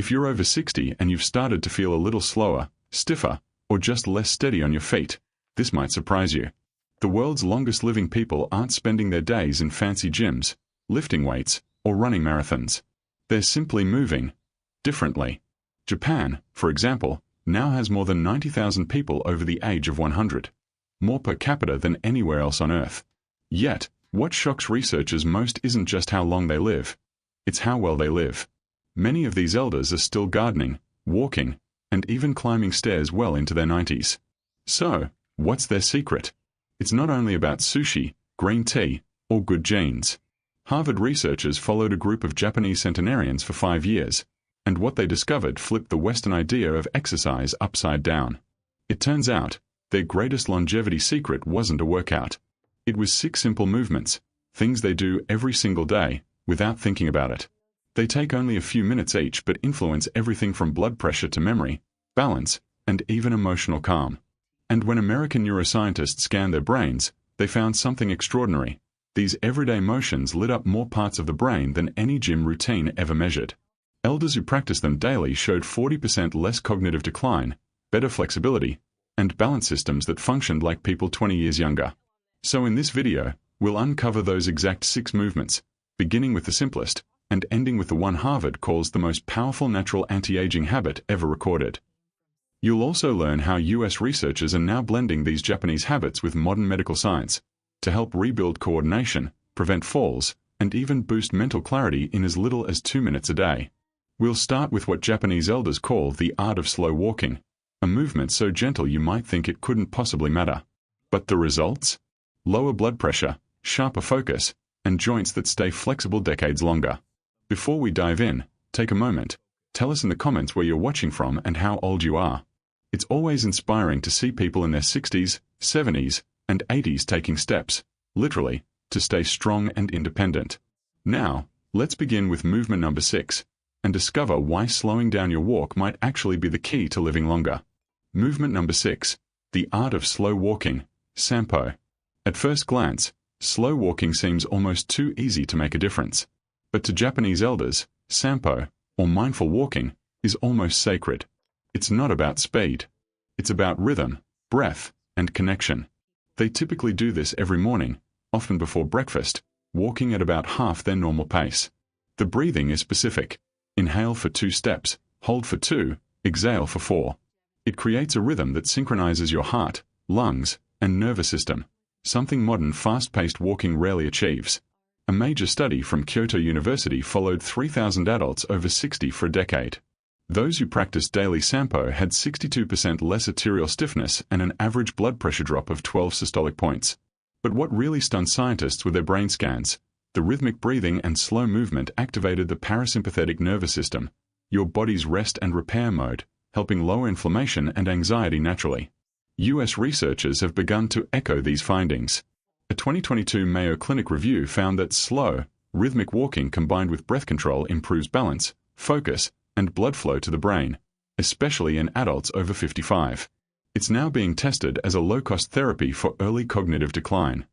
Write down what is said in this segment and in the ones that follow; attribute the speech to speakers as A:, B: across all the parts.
A: If you're over 60 and you've started to feel a little slower, stiffer, or just less steady on your feet, this might surprise you. The world's longest living people aren't spending their days in fancy gyms, lifting weights, or running marathons. They're simply moving differently. Japan, for example, now has more than 90,000 people over the age of 100, more per capita than anywhere else on Earth. Yet, what shocks researchers most isn't just how long they live, it's how well they live. Many of these elders are still gardening, walking, and even climbing stairs well into their 90s. So, what's their secret? It's not only about sushi, green tea, or good genes. Harvard researchers followed a group of Japanese centenarians for 5 years, and what they discovered flipped the Western idea of exercise upside down. It turns out, their greatest longevity secret wasn't a workout. It was 6 simple movements, things they do every single day, without thinking about it. They take only a few minutes each but influence everything from blood pressure to memory, balance, and even emotional calm. And when American neuroscientists scanned their brains, they found something extraordinary. These everyday motions lit up more parts of the brain than any gym routine ever measured. Elders who practiced them daily showed 40% less cognitive decline, better flexibility, and balance systems that functioned like people 20 years younger. So in this video, we'll uncover those exact 6 movements, beginning with the simplest, and ending with the one Harvard calls the most powerful natural anti-aging habit ever recorded. You'll also learn how US researchers are now blending these Japanese habits with modern medical science to help rebuild coordination, prevent falls, and even boost mental clarity in as little as 2 minutes a day. We'll start with what Japanese elders call the art of slow walking, a movement so gentle you might think it couldn't possibly matter. But the results? Lower blood pressure, sharper focus, and joints that stay flexible decades longer. Before we dive in, take a moment. Tell us in the comments where you're watching from and how old you are. It's always inspiring to see people in their 60s, 70s, and 80s taking steps, literally, to stay strong and independent. Now, let's begin with movement number 6, and discover why slowing down your walk might actually be the key to living longer. Movement number 6, the art of slow walking, Sampo. At first glance, slow walking seems almost too easy to make a difference. But to Japanese elders, Sampo, or mindful walking, is almost sacred. It's not about speed. It's about rhythm, breath, and connection. They typically do this every morning, often before breakfast, walking at about half their normal pace. The breathing is specific. Inhale for 2 steps, hold for 2, exhale for 4. It creates a rhythm that synchronizes your heart, lungs, and nervous system, something modern fast-paced walking rarely achieves. A major study from Kyoto University followed 3,000 adults over 60 for a decade. Those who practiced daily Sampo had 62% less arterial stiffness and an average blood pressure drop of 12 systolic points. But what really stunned scientists were their brain scans. The rhythmic breathing and slow movement activated the parasympathetic nervous system, your body's rest and repair mode, helping lower inflammation and anxiety naturally. US researchers have begun to echo these findings. A 2022 Mayo Clinic review found that slow, rhythmic walking combined with breath control improves balance, focus, and blood flow to the brain, especially in adults over 55. It's now being tested as a low-cost therapy for early cognitive decline.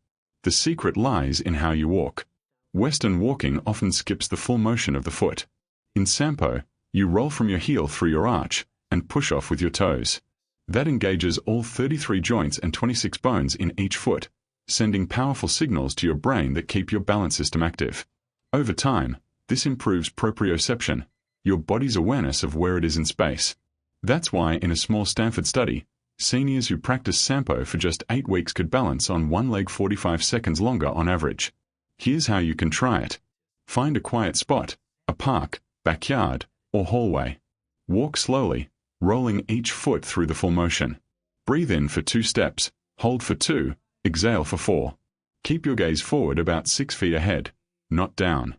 A: The secret lies in how you walk. Western walking often skips the full motion of the foot. In Sampo, you roll from your heel through your arch and push off with your toes. That engages all 33 joints and 26 bones in each foot, sending powerful signals to your brain that keep your balance system active. Over time, this improves proprioception, your body's awareness of where it is in space. That's why in a small Stanford study, seniors who practiced Sampo for just 8 weeks could balance on one leg 45 seconds longer on average. Here's how you can try it. Find a quiet spot, a park, backyard, or hallway. Walk slowly, rolling each foot through the full motion. Breathe in for 2 steps, hold for 2, exhale for 4. Keep your gaze forward about 6 feet ahead, not down.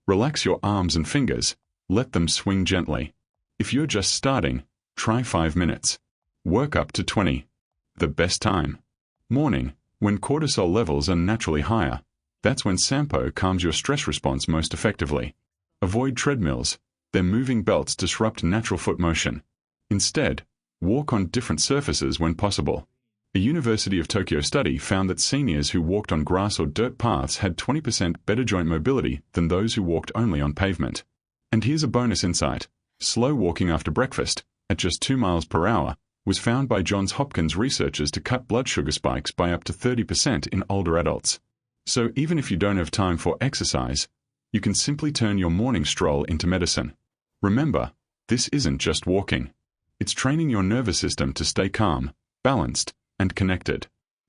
A: Relax your arms and fingers, let them swing gently. If you're just starting, try 5 minutes. Work up to 20. The best time. Morning, when cortisol levels are naturally higher. That's when Sampo calms your stress response most effectively. Avoid treadmills. Their moving belts disrupt natural foot motion. Instead, walk on different surfaces when possible. A University of Tokyo study found that seniors who walked on grass or dirt paths had 20% better joint mobility than those who walked only on pavement. And here's a bonus insight. Slow walking after breakfast, at just 2 miles per hour, was found by Johns Hopkins researchers to cut blood sugar spikes by up to 30% in older adults. So even if you don't have time for exercise, you can simply turn your morning stroll into medicine. Remember, this isn't just walking. It's training your nervous system to stay calm, balanced, and connected.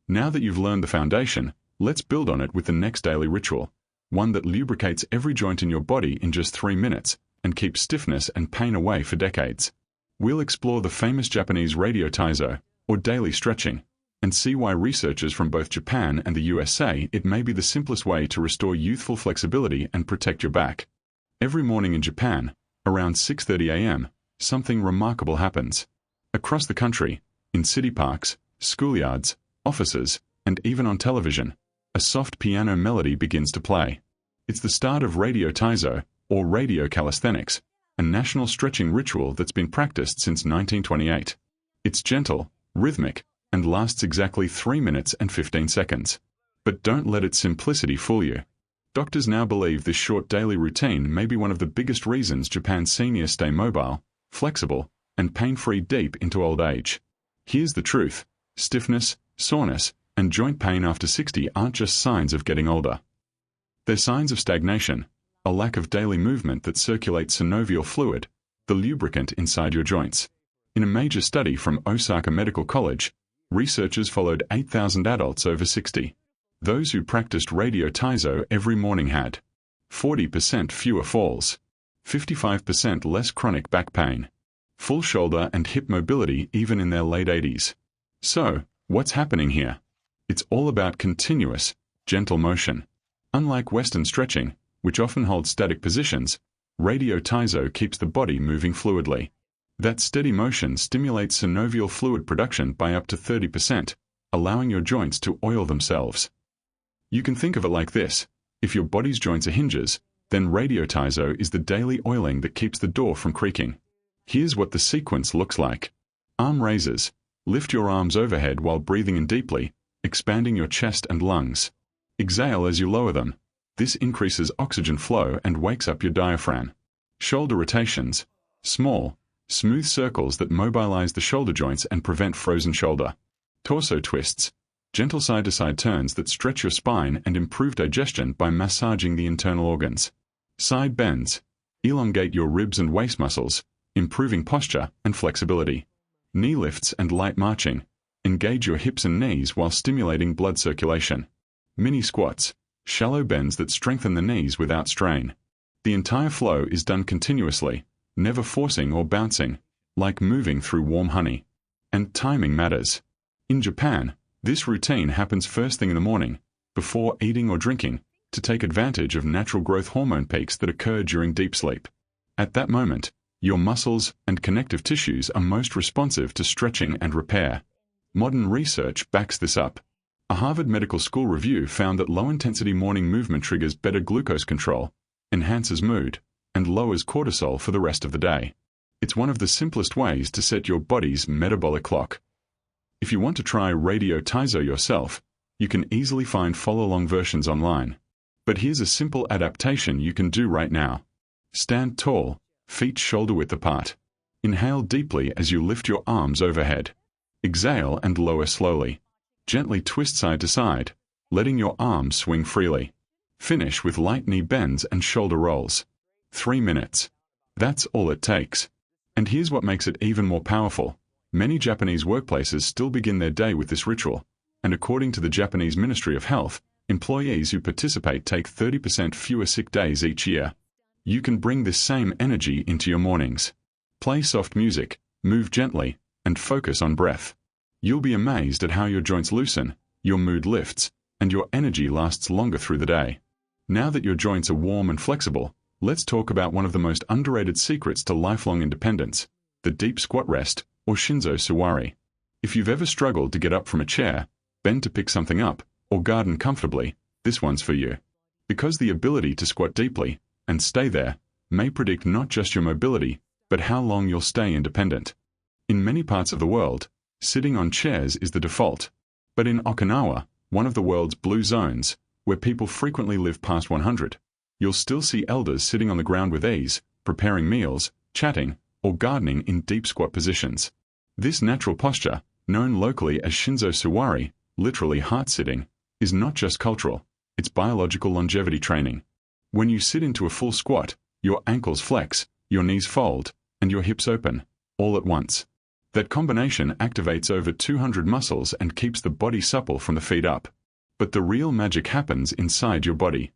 A: Now that you've learned the foundation, let's build on it with the next daily ritual, one that lubricates every joint in your body in just 3 minutes and keeps stiffness and pain away for decades. We'll explore the famous Japanese radio taizo, or daily stretching, and see why researchers from both Japan and the US say it may be the simplest way to restore youthful flexibility and protect your back. Every morning in Japan, around 6:30 a.m., something remarkable happens. Across the country, in city parks, schoolyards, offices, and even on television, a soft piano melody begins to play. It's the start of radio taizo, or radio calisthenics, a national stretching ritual that's been practiced since 1928. It's gentle, rhythmic, and lasts exactly 3 minutes and 15 seconds. But don't let its simplicity fool you. Doctors now believe this short daily routine may be one of the biggest reasons Japan's seniors stay mobile, flexible, and pain-free deep into old age. Here's the truth: stiffness, soreness, and joint pain after 60 aren't just signs of getting older. They're signs of stagnation, a lack of daily movement that circulates synovial fluid, the lubricant inside your joints. In a major study from Osaka Medical College, researchers followed 8,000 adults over 60. Those who practiced radio taizo every morning had 40% fewer falls, 55% less chronic back pain, full shoulder and hip mobility even in their late 80s. So, what's happening here? It's all about continuous, gentle motion. Unlike Western stretching, which often holds static positions, radio taizo keeps the body moving fluidly. That steady motion stimulates synovial fluid production by up to 30%, allowing your joints to oil themselves. You can think of it like this: if your body's joints are hinges, then radio taizo is the daily oiling that keeps the door from creaking. Here's what the sequence looks like. Arm raises. Lift your arms overhead while breathing in deeply, expanding your chest and lungs. Exhale as you lower them. This increases oxygen flow and wakes up your diaphragm. Shoulder rotations. Small, smooth circles that mobilize the shoulder joints and prevent frozen shoulder. Torso twists. Gentle side-to-side turns that stretch your spine and improve digestion by massaging the internal organs. Side bends. Elongate your ribs and waist muscles, improving posture and flexibility. Knee lifts and light marching. Engage your hips and knees while stimulating blood circulation. Mini squats. Shallow bends that strengthen the knees without strain. The entire flow is done continuously, never forcing or bouncing, like moving through warm honey. And timing matters. In Japan, this routine happens first thing in the morning, before eating or drinking, to take advantage of natural growth hormone peaks that occur during deep sleep. At that moment, your muscles and connective tissues are most responsive to stretching and repair. Modern research backs this up. A Harvard Medical School review found that low-intensity morning movement triggers better glucose control, enhances mood, and lowers cortisol for the rest of the day. It's one of the simplest ways to set your body's metabolic clock. If you want to try radio taizo yourself, you can easily find follow-along versions online. But here's a simple adaptation you can do right now. Stand tall, feet shoulder-width apart. Inhale deeply as you lift your arms overhead. Exhale and lower slowly. Gently twist side to side, letting your arms swing freely. Finish with light knee bends and shoulder rolls. 3 minutes. That's all it takes. And here's what makes it even more powerful. Many Japanese workplaces still begin their day with this ritual, and according to the Japanese Ministry of Health, employees who participate take 30% fewer sick days each year. You can bring this same energy into your mornings. Play soft music, move gently, and focus on breath. You'll be amazed at how your joints loosen, your mood lifts, and your energy lasts longer through the day. Now that your joints are warm and flexible, let's talk about one of the most underrated secrets to lifelong independence, the deep squat rest, or Shinzo Suwari. If you've ever struggled to get up from a chair, bend to pick something up, or garden comfortably, this one's for you. Because the ability to squat deeply, and stay there, may predict not just your mobility, but how long you'll stay independent. In many parts of the world, sitting on chairs is the default. But in Okinawa, one of the world's blue zones, where people frequently live past 100, you'll still see elders sitting on the ground with ease, preparing meals, chatting, or gardening in deep squat positions. This natural posture, known locally as Shinzo Suwari, literally heart-sitting, is not just cultural, it's biological longevity training. When you sit into a full squat, your ankles flex, your knees fold, and your hips open, all at once. That combination activates over 200 muscles and keeps the body supple from the feet up. But the real magic happens inside your body.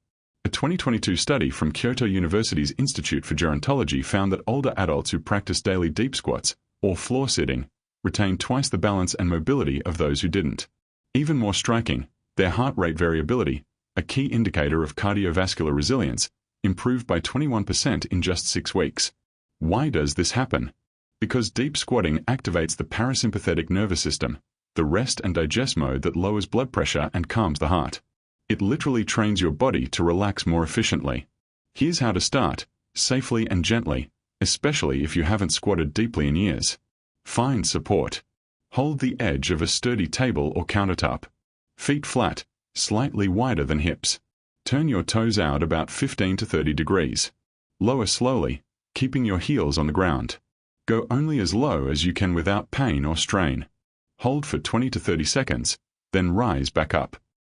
A: A 2022 study from Kyoto University's Institute for Gerontology found that older adults who practice daily deep squats, or floor sitting, retained twice the balance and mobility of those who didn't. Even more striking, their heart rate variability, a key indicator of cardiovascular resilience, improved by 21% in just 6 weeks. Why does this happen? Because deep squatting activates the parasympathetic nervous system, the rest and digest mode that lowers blood pressure and calms the heart. It literally trains your body to relax more efficiently. Here's how to start, safely and gently, especially if you haven't squatted deeply in years. Find support. Hold the edge of a sturdy table or countertop. Feet flat, slightly wider than hips. Turn your toes out about 15 to 30 degrees. Lower slowly, keeping your heels on the ground. Go only as low as you can without pain or strain. Hold for 20 to 30 seconds, then rise back up.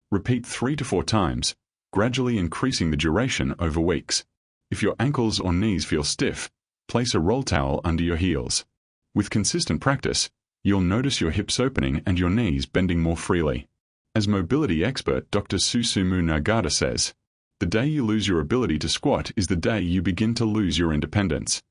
A: Repeat 3 to 4 times, gradually increasing the duration over weeks. If your ankles or knees feel stiff, place a roll towel under your heels. With consistent practice, you'll notice your hips opening and your knees bending more freely. As mobility expert Dr. Susumu Nagata says, the day you lose your ability to squat is the day you begin to lose your independence.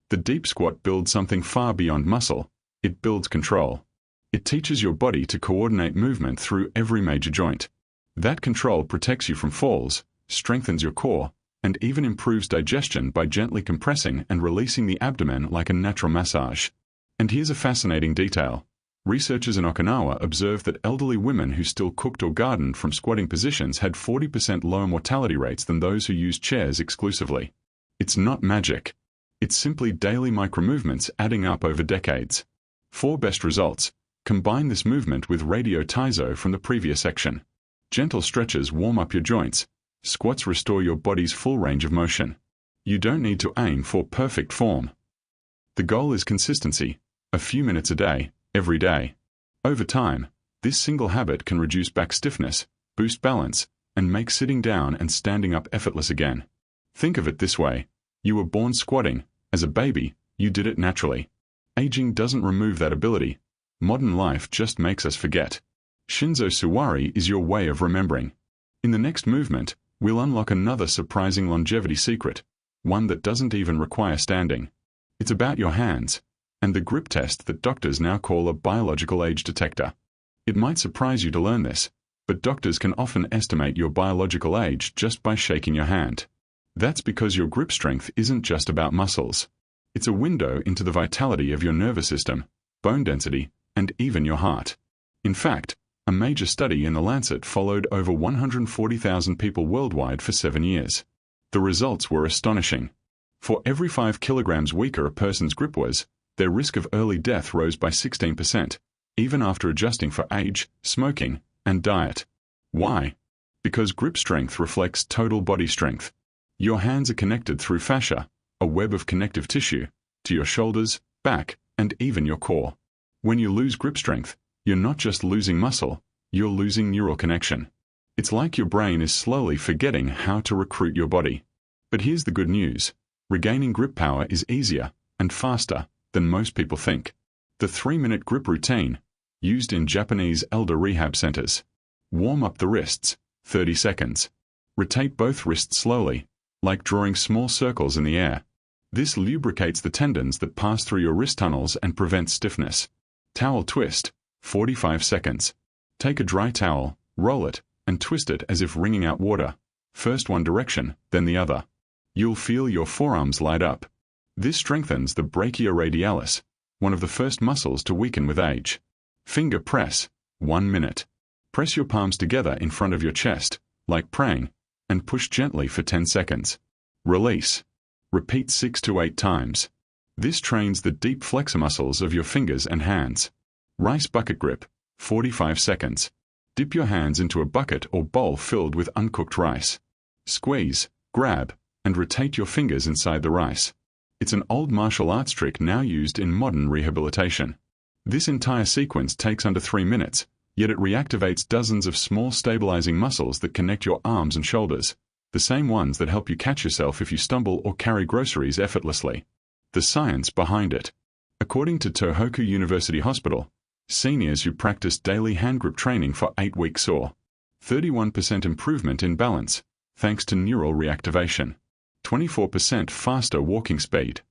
A: The deep squat builds something far beyond muscle. It builds control. It teaches your body to coordinate movement through every major joint. That control protects you from falls, strengthens your core, and even improves digestion by gently compressing and releasing the abdomen like a natural massage. And here's a fascinating detail. Researchers in Okinawa observed that elderly women who still cooked or gardened from squatting positions had 40% lower mortality rates than those who used chairs exclusively. It's not magic. It's simply daily micromovements adding up over decades. 4 best results. Combine this movement with Radio Taizo from the previous section. Gentle stretches warm up your joints. Squats restore your body's full range of motion. You don't need to aim for perfect form. The goal is consistency, a few minutes a day, every day. Over time, this single habit can reduce back stiffness, boost balance, and make sitting down and standing up effortless again. Think of it this way. You were born squatting. As a baby, you did it naturally. Aging doesn't remove that ability. Modern life just makes us forget. Shinzo Suwari is your way of remembering. In the next movement, we'll unlock another surprising longevity secret, one that doesn't even require standing. It's about your hands, and the grip test that doctors now call a biological age detector. It might surprise you to learn this, but doctors can often estimate your biological age just by shaking your hand. That's because your grip strength isn't just about muscles. It's a window into the vitality of your nervous system, bone density, and even your heart. In fact, a major study in The Lancet followed over 140,000 people worldwide for 7 years. The results were astonishing. For every 5 kilograms weaker a person's grip was, their risk of early death rose by 16%, even after adjusting for age, smoking, and diet. Why? Because grip strength reflects total body strength. Your hands are connected through fascia, a web of connective tissue, to your shoulders, back, and even your core. When you lose grip strength, you're not just losing muscle, you're losing neural connection. It's like your brain is slowly forgetting how to recruit your body. But here's the good news. Regaining grip power is easier and faster than most people think. The 3-minute grip routine, used in Japanese elder rehab centers. Warm up the wrists, 30 seconds. Rotate both wrists slowly, like drawing small circles in the air. This lubricates the tendons that pass through your wrist tunnels and prevents stiffness. Towel twist, 45 seconds. Take a dry towel, roll it, and twist it as if wringing out water. First one direction, then the other. You'll feel your forearms light up. This strengthens the brachioradialis, one of the first muscles to weaken with age. Finger press, 1 minute. Press your palms together in front of your chest, like praying, and push gently for 10 seconds. Release. Repeat 6 to 8 times. This trains the deep flexor muscles of your fingers and hands. Rice bucket grip, 45 seconds. Dip your hands into a bucket or bowl filled with uncooked rice. Squeeze, grab, and rotate your fingers inside the rice. It's an old martial arts trick now used in modern rehabilitation. This entire sequence takes under 3 minutes, yet it reactivates dozens of small stabilizing muscles that connect your arms and shoulders, the same ones that help you catch yourself if you stumble or carry groceries effortlessly. The science behind it. According to Tohoku University Hospital, seniors who practiced daily hand grip training for 8 weeks saw 31% improvement in balance, thanks to neural reactivation, 24% faster walking speed,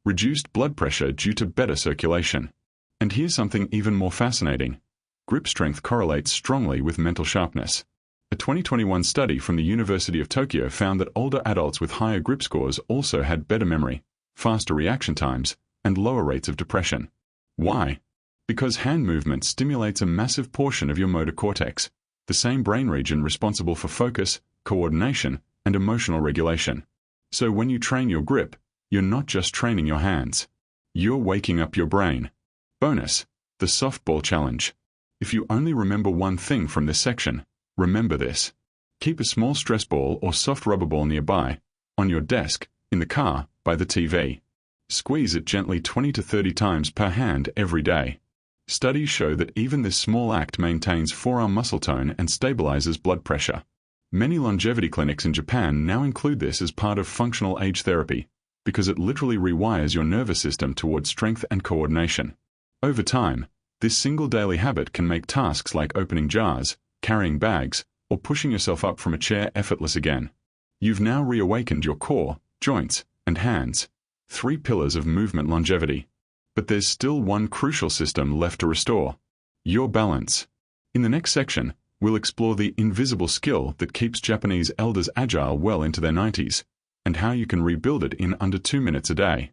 A: reduced blood pressure due to better circulation. And here's something even more fascinating. Grip strength correlates strongly with mental sharpness. A 2021 study from the University of Tokyo found that older adults with higher grip scores also had better memory, faster reaction times, and lower rates of depression. Why? Because hand movement stimulates a massive portion of your motor cortex, the same brain region responsible for focus, coordination, and emotional regulation. So when you train your grip, you're not just training your hands. You're waking up your brain. Bonus: the softball challenge. If you only remember one thing from this section, remember this. Keep a small stress ball or soft rubber ball nearby, on your desk, in the car, by the TV. Squeeze it gently 20 to 30 times per hand every day. Studies show that even this small act maintains forearm muscle tone and stabilizes blood pressure. Many longevity clinics in Japan now include this as part of functional age therapy, because it literally rewires your nervous system towards strength and coordination. Over time, this single daily habit can make tasks like opening jars, carrying bags, or pushing yourself up from a chair effortless again. You've now reawakened your core, joints, and hands, 3 pillars of movement longevity. But there's still one crucial system left to restore: your balance. In the next section, we'll explore the invisible skill that keeps Japanese elders agile well into their 90s, and how you can rebuild it in under 2 minutes a day.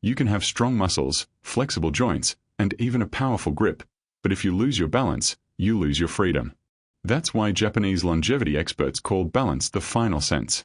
A: You can have strong muscles, flexible joints, and even a powerful grip, but if you lose your balance, you lose your freedom. That's why Japanese longevity experts call balance the final sense.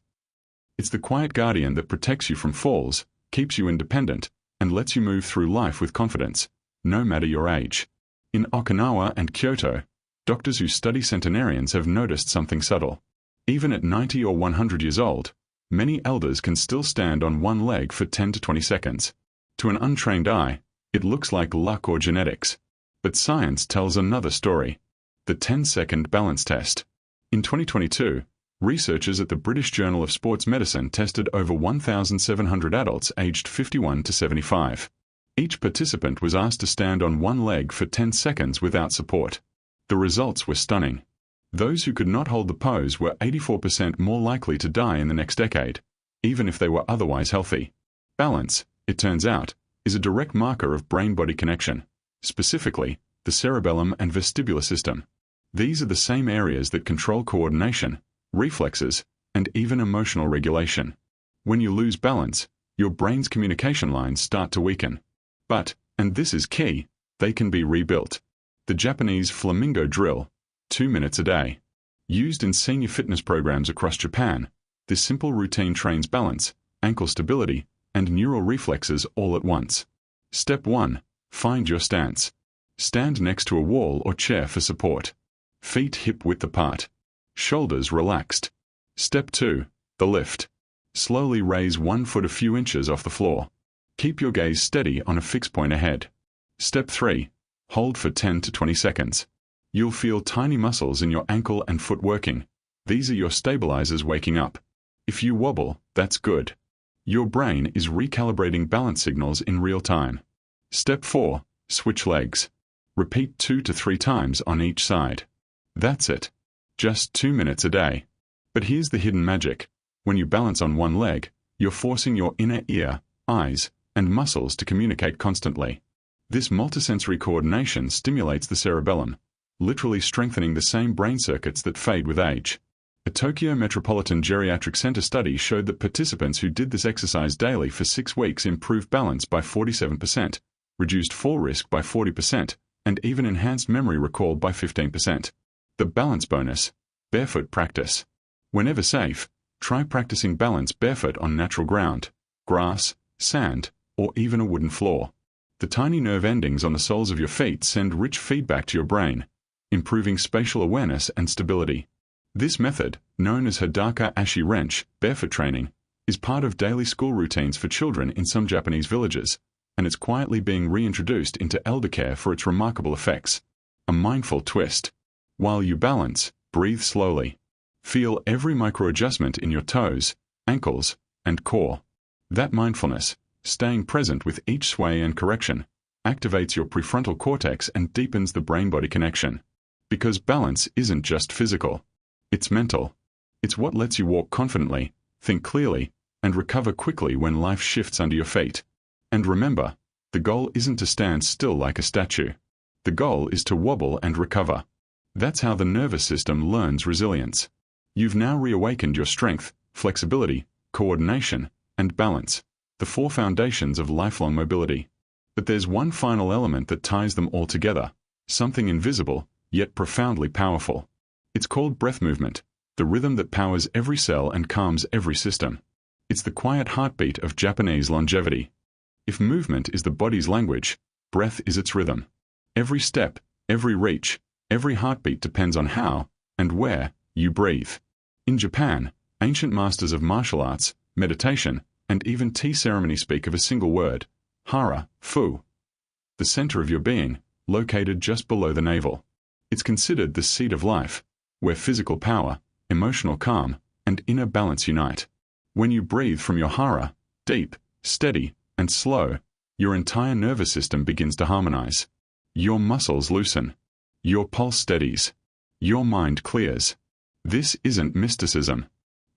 A: It's the quiet guardian that protects you from falls, keeps you independent, and lets you move through life with confidence, no matter your age. In Okinawa and Kyoto, doctors who study centenarians have noticed something subtle. Even at 90 or 100 years old, many elders can still stand on one leg for 10 to 20 seconds. To an untrained eye, it looks like luck or genetics. But science tells another story. The 10-second balance test. In 2022, researchers at the British Journal of Sports Medicine tested over 1,700 adults aged 51 to 75. Each participant was asked to stand on one leg for 10 seconds without support. The results were stunning. Those who could not hold the pose were 84% more likely to die in the next decade, even if they were otherwise healthy. Balance, it turns out, is a direct marker of brain-body connection, specifically the cerebellum and vestibular system. These are the same areas that control coordination, reflexes, and even emotional regulation. When you lose balance, your brain's communication lines start to weaken. But, and this is key, they can be rebuilt. The Japanese flamingo drill, 2 minutes a day. Used in senior fitness programs across Japan, this simple routine trains balance, ankle stability, and neural reflexes all at once. Step 1. Find your stance. Stand next to a wall or chair for support. Feet hip-width apart. Shoulders relaxed. Step 2. The lift. Slowly raise one foot a few inches off the floor. Keep your gaze steady on a fixed point ahead. Step 3. Hold for 10 to 20 seconds. You'll feel tiny muscles in your ankle and foot working. These are your stabilizers waking up. If you wobble, that's good. Your brain is recalibrating balance signals in real time. Step 4. Switch legs. Repeat 2 to 3 times on each side. That's it. Just 2 minutes a day. But here's the hidden magic. When you balance on one leg, you're forcing your inner ear, eyes, and muscles to communicate constantly. This multisensory coordination stimulates the cerebellum, literally strengthening the same brain circuits that fade with age. A Tokyo Metropolitan Geriatric Center study showed that participants who did this exercise daily for 6 weeks improved balance by 47%, reduced fall risk by 40%, and even enhanced memory recall by 15%. The balance bonus: barefoot practice. Whenever safe, try practicing balance barefoot on natural ground, grass, sand, or even a wooden floor. The tiny nerve endings on the soles of your feet send rich feedback to your brain, improving spatial awareness and stability. This method, known as Hidaka Ashi Wrench, barefoot training, is part of daily school routines for children in some Japanese villages, and it's quietly being reintroduced into eldercare for its remarkable effects. A mindful twist. While you balance, breathe slowly. Feel every micro-adjustment in your toes, ankles, and core. That mindfulness, staying present with each sway and correction, activates your prefrontal cortex and deepens the brain-body connection. Because balance isn't just physical. It's mental. It's what lets you walk confidently, think clearly, and recover quickly when life shifts under your feet. And remember, the goal isn't to stand still like a statue. The goal is to wobble and recover. That's how the nervous system learns resilience. You've now reawakened your strength, flexibility, coordination, and balance, the 4 foundations of lifelong mobility. But there's one final element that ties them all together, something invisible, yet profoundly powerful. It's called breath movement, the rhythm that powers every cell and calms every system. It's the quiet heartbeat of Japanese longevity. If movement is the body's language, breath is its rhythm. Every step, every reach, every heartbeat depends on how, and where, you breathe. In Japan, ancient masters of martial arts, meditation, and even tea ceremony speak of a single word, hara, fu. The center of your being, located just below the navel. It's considered the seat of life, where physical power, emotional calm, and inner balance unite. When you breathe from your hara, deep, steady, and slow, your entire nervous system begins to harmonize. Your muscles loosen. Your pulse steadies. Your mind clears. This isn't mysticism.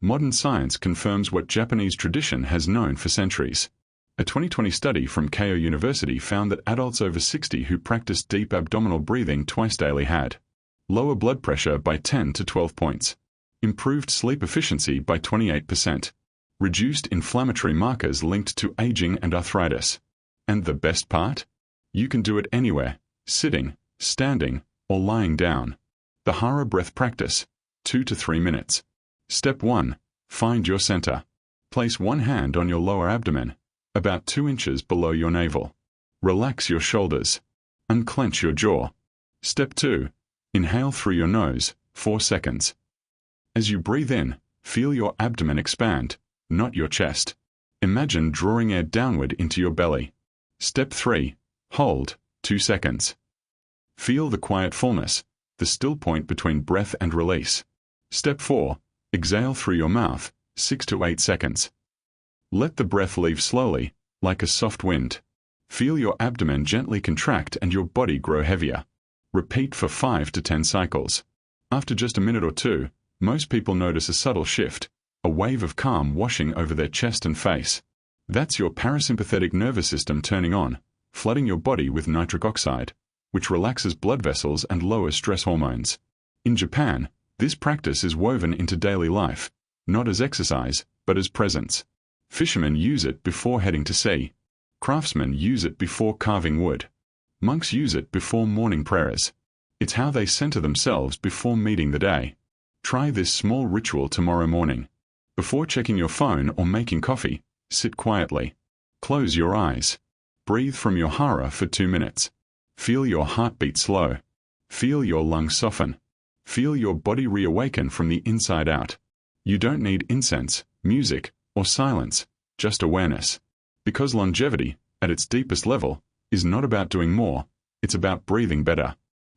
A: Modern science confirms what Japanese tradition has known for centuries. A 2020 study from Keio University found that adults over 60 who practiced deep abdominal breathing twice daily had lower blood pressure by 10 to 12 points, improved sleep efficiency by 28%, reduced inflammatory markers linked to aging and arthritis. And the best part? You can do it anywhere, sitting, standing, or lying down. The Hara breath practice, 2 to 3 minutes. Step 1. Find your center. Place one hand on your lower abdomen, about 2 inches below your navel. Relax your shoulders. Unclench your jaw. Step 2. Inhale through your nose, 4 seconds. As you breathe in, feel your abdomen expand, not your chest. Imagine drawing air downward into your belly. Step 3. Hold, 2 seconds. Feel the quiet fullness, the still point between breath and release. Step 4. Exhale through your mouth, 6 to 8 seconds. Let the breath leave slowly, like a soft wind. Feel your abdomen gently contract and your body grow heavier. Repeat for 5 to 10 cycles. After just a minute or two, most people notice a subtle shift, a wave of calm washing over their chest and face. That's your parasympathetic nervous system turning on, flooding your body with nitric oxide, which relaxes blood vessels and lowers stress hormones. In Japan, this practice is woven into daily life, not as exercise, but as presence. Fishermen use it before heading to sea. Craftsmen use it before carving wood. Monks use it before morning prayers. It's how they center themselves before meeting the day. Try this small ritual tomorrow morning. Before checking your phone or making coffee, sit quietly. Close your eyes. Breathe from your hara for 2 minutes. Feel your heartbeat slow. Feel your lungs soften. Feel your body reawaken from the inside out. You don't need incense, music, or silence, just awareness. Because longevity, at its deepest level, is not about doing more, it's about breathing better.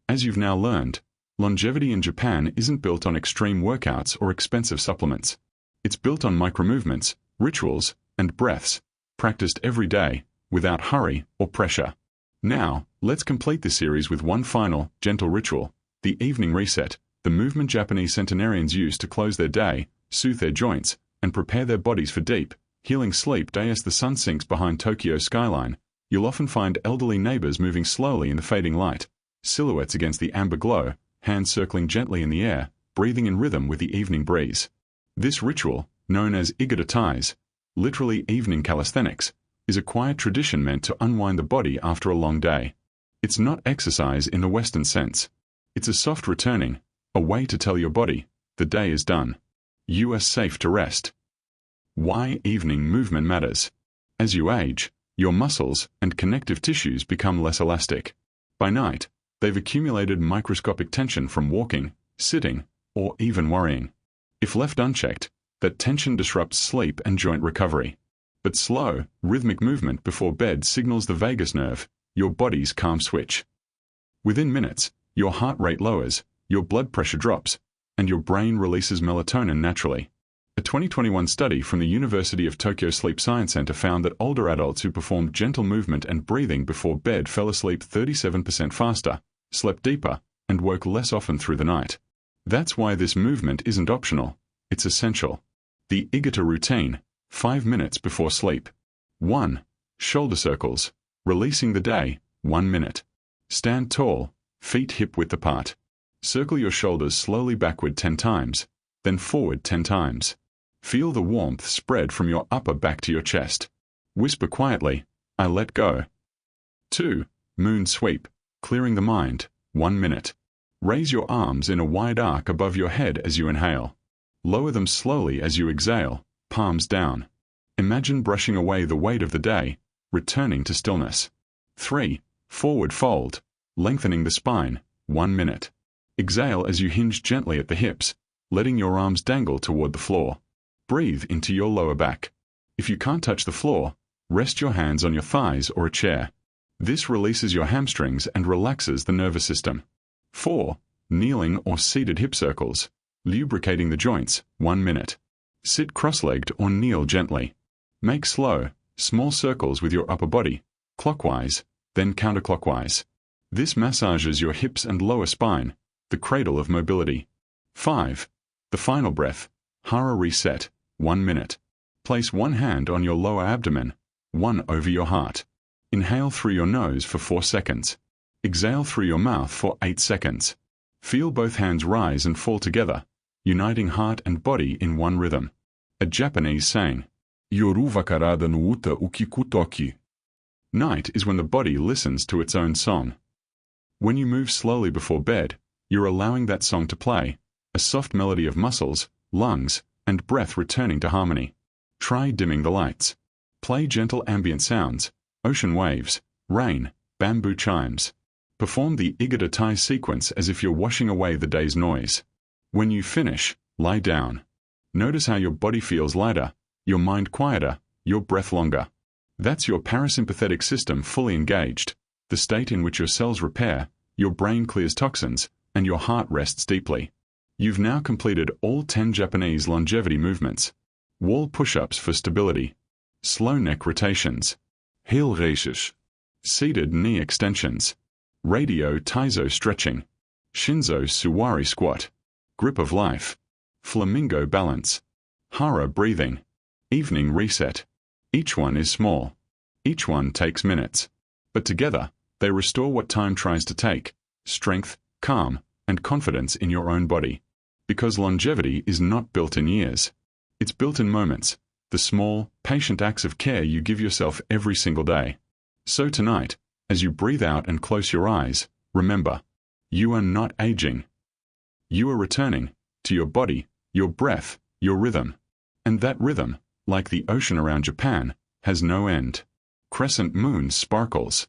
A: As you've now learned, longevity in Japan isn't built on extreme workouts or expensive supplements. It's built on micromovements, rituals, and breaths, practiced every day, without hurry or pressure. Now, let's complete this series with one final, gentle ritual, the evening reset, the movement Japanese centenarians use to close their day, soothe their joints, and prepare their bodies for deep, healing sleep. As the sun sinks behind Tokyo's skyline, you'll often find elderly neighbors moving slowly in the fading light, silhouettes against the amber glow, hands circling gently in the air, breathing in rhythm with the evening breeze. This ritual, known as Igata Tais, literally evening calisthenics, is a quiet tradition meant to unwind the body after a long day. It's not exercise in the Western sense. It's a soft returning, a way to tell your body, the day is done. You are safe to rest. Why evening movement matters. As you age, your muscles and connective tissues become less elastic. By night, they've accumulated microscopic tension from walking, sitting, or even worrying. If left unchecked, that tension disrupts sleep and joint recovery. But slow, rhythmic movement before bed signals the vagus nerve, your body's calm switch. Within minutes, your heart rate lowers, your blood pressure drops, and your brain releases melatonin naturally. A 2021 study from the University of Tokyo Sleep Science Center found that older adults who performed gentle movement and breathing before bed fell asleep 37% faster, slept deeper, and woke less often through the night. That's why this movement isn't optional, it's essential. The Igata routine, 5 minutes before sleep. 1. Shoulder circles. Releasing the day, 1 minute. Stand tall, feet hip-width apart. Circle your shoulders slowly backward 10 times, then forward 10 times. Feel the warmth spread from your upper back to your chest. Whisper quietly, I let go. 2. Moon sweep. Clearing the mind, 1 minute. Raise your arms in a wide arc above your head as you inhale. Lower them slowly as you exhale, palms down. Imagine brushing away the weight of the day, returning to stillness. 3. Forward fold. Lengthening the spine, 1 minute. Exhale as you hinge gently at the hips, letting your arms dangle toward the floor. Breathe into your lower back. If you can't touch the floor, rest your hands on your thighs or a chair. This releases your hamstrings and relaxes the nervous system. 4. Kneeling or seated hip circles. Lubricating the joints, 1 minute. Sit cross-legged or kneel gently. Make slow, small circles with your upper body, clockwise, then counterclockwise. This massages your hips and lower spine, the cradle of mobility. 5. The final breath, Hara reset, 1 minute. Place one hand on your lower abdomen, one over your heart. Inhale through your nose for 4 seconds. Exhale through your mouth for 8 seconds. Feel both hands rise and fall together, uniting heart and body in one rhythm. A Japanese saying, Yoru wakarada no uta o kikutoki. Night is when the body listens to its own song. When you move slowly before bed, you're allowing that song to play, a soft melody of muscles, lungs, and breath returning to harmony. Try dimming the lights. Play gentle ambient sounds, ocean waves, rain, bamboo chimes. Perform the Igata Tai sequence as if you're washing away the day's noise. When you finish, lie down. Notice how your body feels lighter, your mind quieter, your breath longer. That's your parasympathetic system fully engaged, the state in which your cells repair, your brain clears toxins, and your heart rests deeply. You've now completed all 10 Japanese longevity movements. Wall push-ups for stability. Slow neck rotations. Heel raises. Seated knee extensions. Radio Taizo stretching. Shinzo Suwari squat. Grip of life. Flamingo balance. Hara breathing. Evening reset. Each one is small. Each one takes minutes. But together, they restore what time tries to take: strength, calm, and confidence in your own body. Because longevity is not built in years. It's built in moments, the small, patient acts of care you give yourself every single day. So tonight, as you breathe out and close your eyes, remember, you are not aging. You are returning to your body, your breath, your rhythm. And that rhythm, like the ocean around Japan, has no end. Crescent moon sparkles.